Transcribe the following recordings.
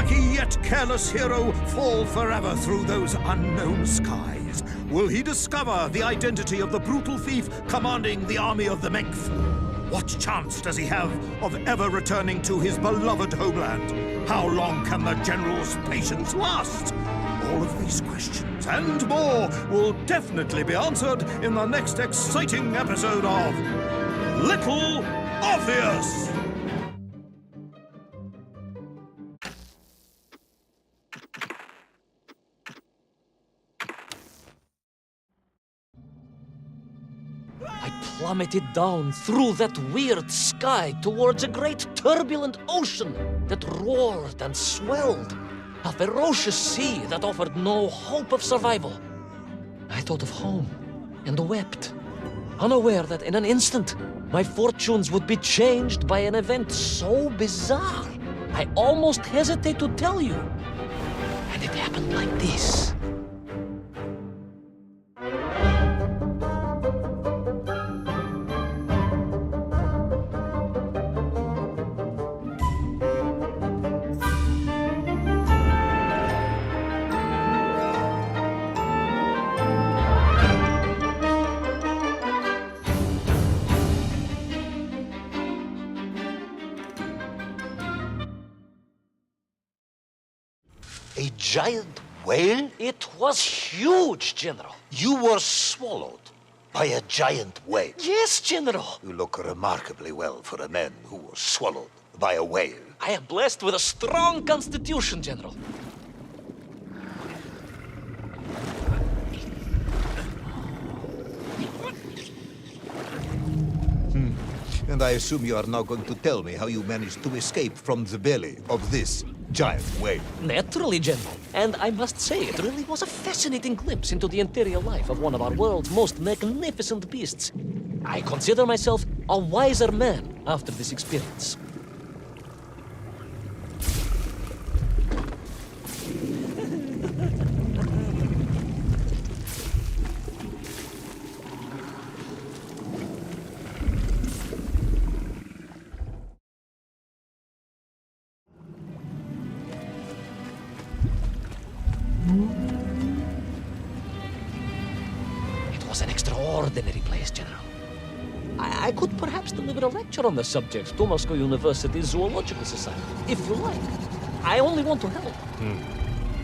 unlucky yet careless hero fall forever through those unknown skies? Will he discover the identity of the brutal thief commanding the army of the Mength? What chance does he have of ever returning to his beloved homeland? How long can the general's patience last? All of these questions and more will definitely be answered in the next exciting episode of Little Orpheus! I plummeted down through that weird sky towards a great turbulent ocean that roared and swelled. A ferocious sea that offered no hope of survival. I thought of home and wept, unaware that in an instant, my fortunes would be changed by an event so bizarre, I almost hesitate to tell you. And it happened like this. A giant whale? It was huge, General. You were swallowed by a giant whale. Yes, General. You look remarkably well for a man who was swallowed by a whale. I am blessed with a strong constitution, General. And I assume you are now going to tell me how you managed to escape from the belly of this giant whale. Naturally, General. And I must say, it really was a fascinating glimpse into the interior life of one of our world's most magnificent beasts. I consider myself a wiser man after this experience. It was an extraordinary place, General. I could perhaps deliver a lecture on the subject to Moscow University's Zoological Society, if you like. I only want to help.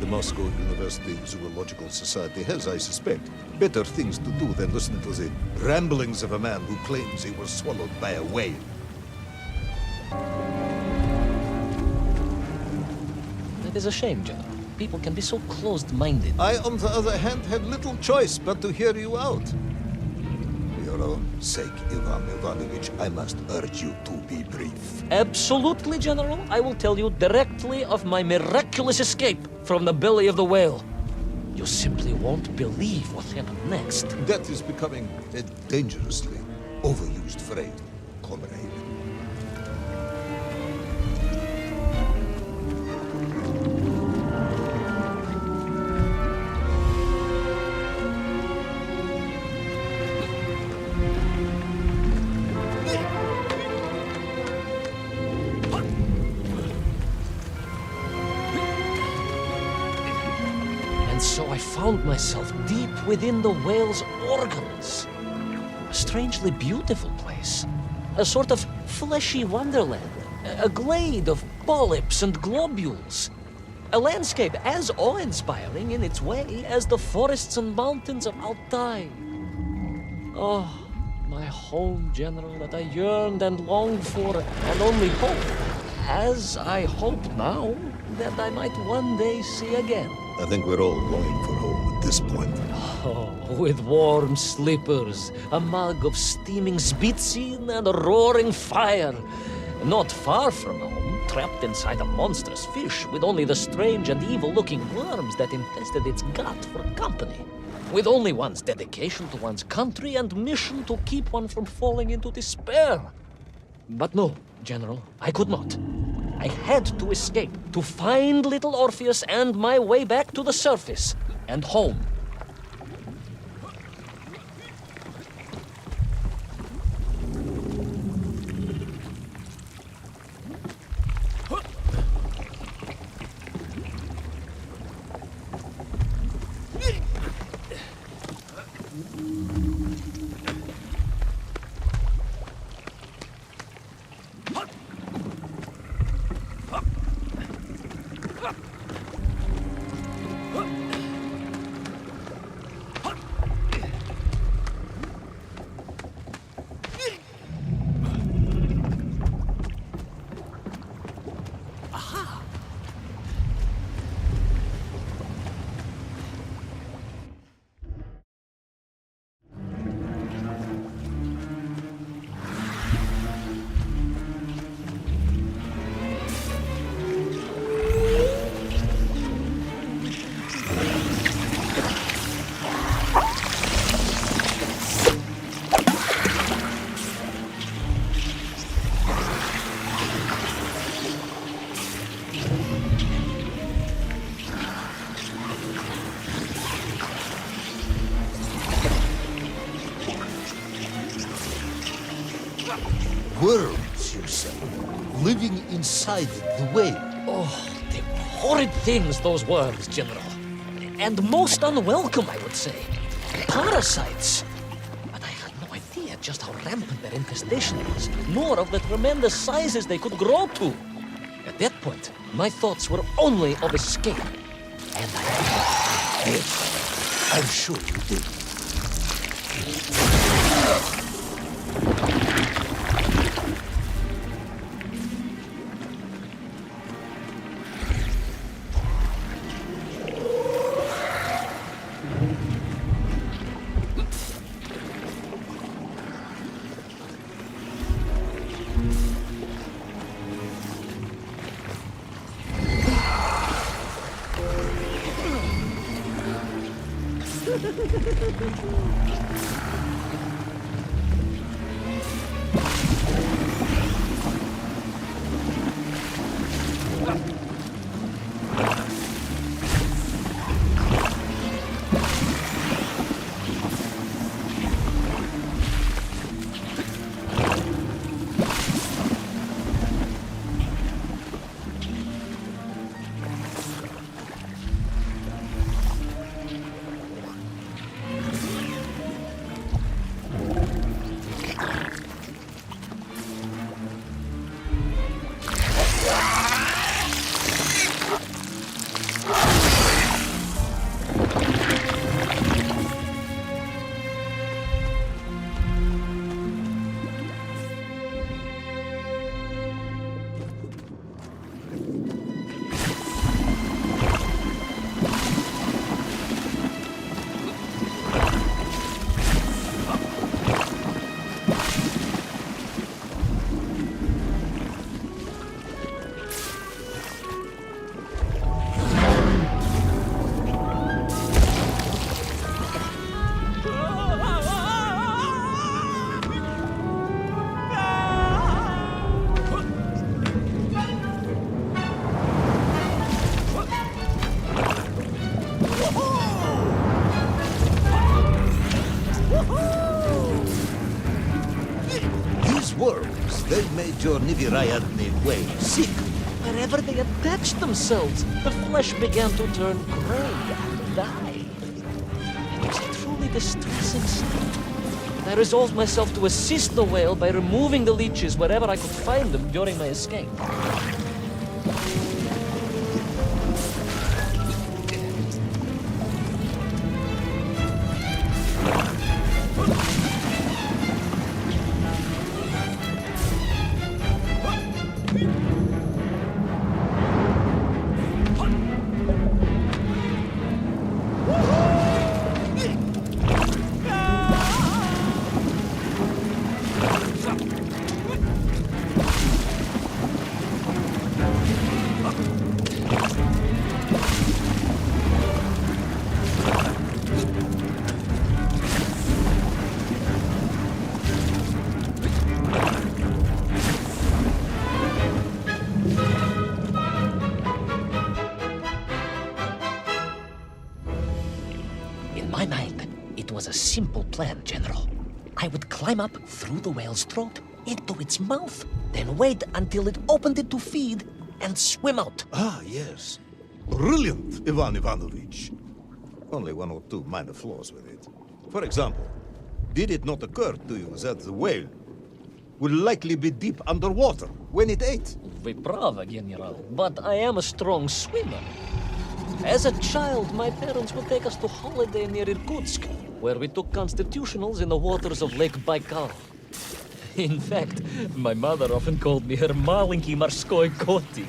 The Moscow University Zoological Society has, I suspect, better things to do than listen to the ramblings of a man who claims he was swallowed by a whale. That is a shame, General. People can be so closed-minded. I, on the other hand, had little choice but to hear you out. For your own sake, Ivan Ivanovich, I must urge you to be brief. Absolutely, General. I will tell you directly of my miraculous escape from the belly of the whale. You simply won't believe what happened next. That is becoming a dangerously overused phrase, comrade. And so I found myself deep within the whale's organs. A strangely beautiful place. A sort of fleshy wonderland. A glade of polyps and globules. A landscape as awe-inspiring in its way as the forests and mountains of Altai. Oh, my home, General, that I yearned and longed for, and only hoped, as I hope now, that I might one day see again. I think we're all longing for home at this point. Oh, with warm slippers, a mug of steaming Spitzin, and a roaring fire. Not far from home, trapped inside a monstrous fish with only the strange and evil-looking worms that infested its gut for company. With only one's dedication to one's country and mission to keep one from falling into despair. But no, General, I could not. I had to escape, to find little Orpheus and my way back to the surface and home. orpheus, you say? Living inside the whale. Oh, they were horrid things, those worms, General. And most unwelcome, I would say. Parasites. But I had no idea just how rampant their infestation was, nor of the tremendous sizes they could grow to. At that point, my thoughts were only of escape. And I did. Yes, I'm sure you did. Worms, they made your Nivirayadni whale sick. Wherever they attached themselves, the flesh began to turn gray and die. It was a truly distressing sight. I resolved myself to assist the whale by removing the leeches wherever I could find them during my escape. In my mind, it was a simple plan, General. I would climb up through the whale's throat, into its mouth, then wait until it opened it to feed, and swim out. Ah, yes. Brilliant, Ivan Ivanovich. Only one or two minor flaws with it. For example, did it not occur to you that the whale would likely be deep underwater when it ate? Вы правы, General, but I am a strong swimmer. As a child, my parents would take us to holiday near Irkutsk, where we took constitutionals in the waters of Lake Baikal. In fact, my mother often called me her маленький морской котик.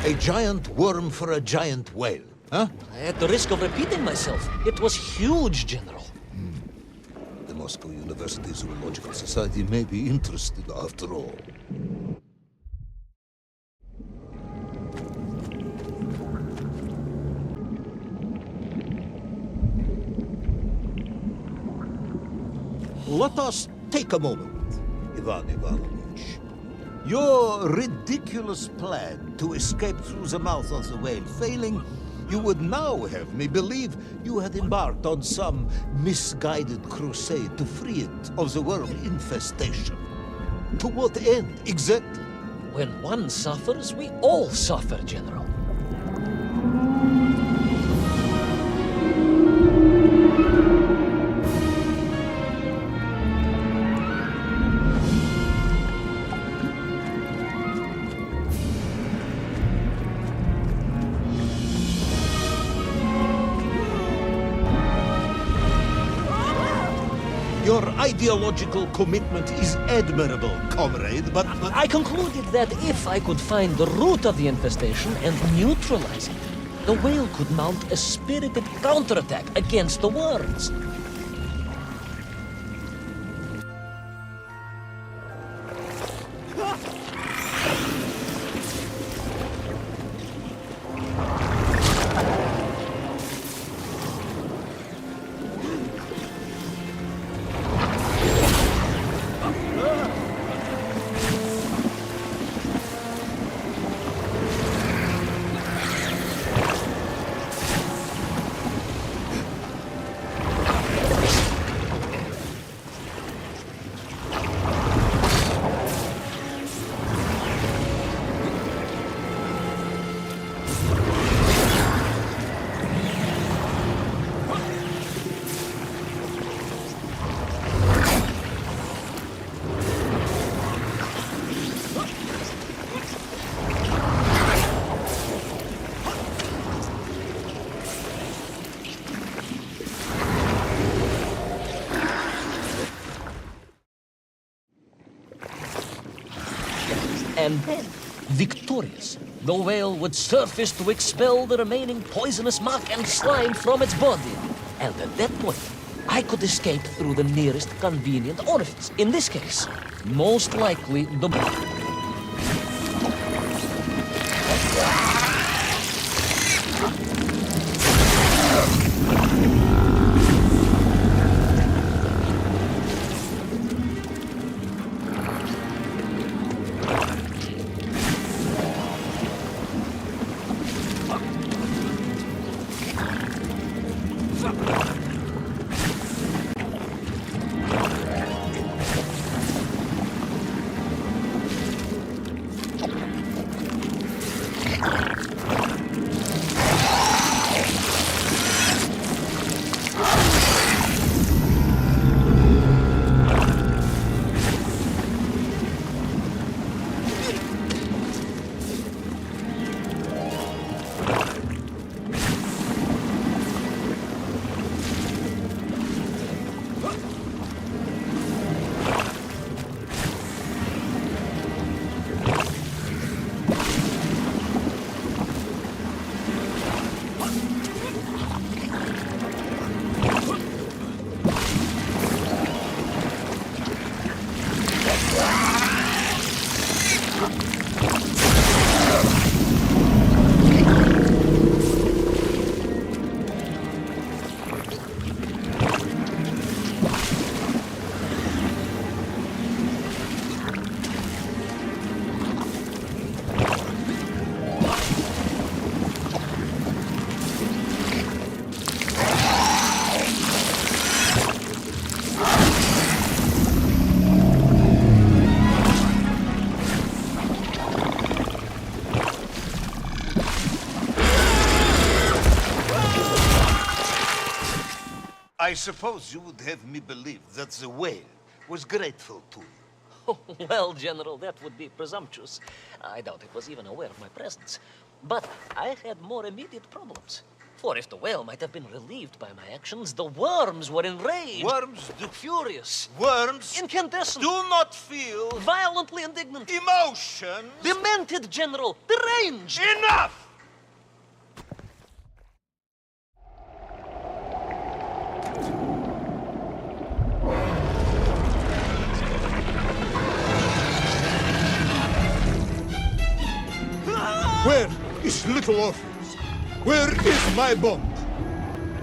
A giant worm for a giant whale, huh? At the risk of repeating myself, it was huge, General. The Moscow University Zoological Society may be interested after all. let us take a moment, Ivan Ivanovich. Your ridiculous plan to escape through the mouth of the whale failing, you would now have me believe you had embarked on some misguided crusade to free it of the worm infestation. To what end, exactly? When one suffers, we all suffer, General. Your ideological commitment is admirable, comrade, but... I concluded that if I could find the root of the infestation and neutralize it, the whale could mount a spirited counterattack against the worms. And then, victorious, the whale would surface to expel the remaining poisonous muck and slime from its body. And at that point, I could escape through the nearest convenient orifice. In this case, most likely the... I suppose you would have me believe that the whale was grateful to you. Oh, well, General, that would be presumptuous. I doubt it was even aware of my presence. But I had more immediate problems. For if the whale might have been relieved by my actions, the worms were enraged. Worms do... Furious. Worms Incandescent. do not feel... Violently indignant. emotions. Demented, General. Deranged. Enough! Where is little Orpheus? Where is my bomb?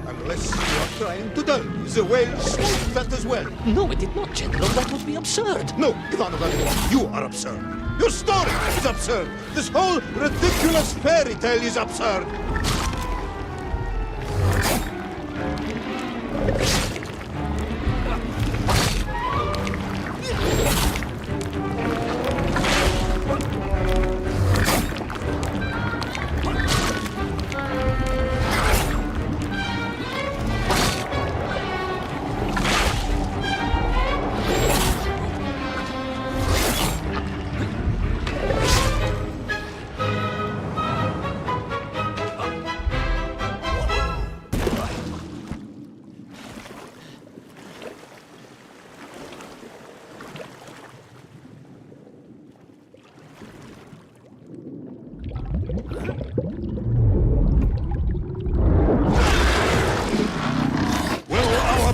Unless you are trying to tell me the whale smoked that as well. No, it did not, General. That would be absurd. No, Ivan Ivanovich, you are absurd. Your story is absurd. This whole ridiculous fairy tale is absurd.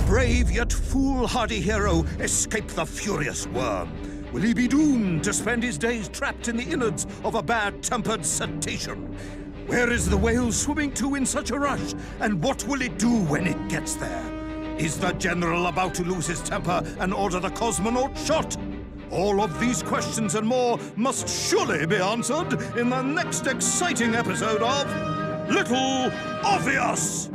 Brave yet foolhardy hero escape the furious worm? Will he be doomed to spend his days trapped in the innards of a bad-tempered cetacean? Where is the whale swimming to in such a rush, and what will it do when it gets there? Is the general about to lose his temper and order the cosmonaut shot? All of these questions and more must surely be answered in the next exciting episode of Little Orpheus!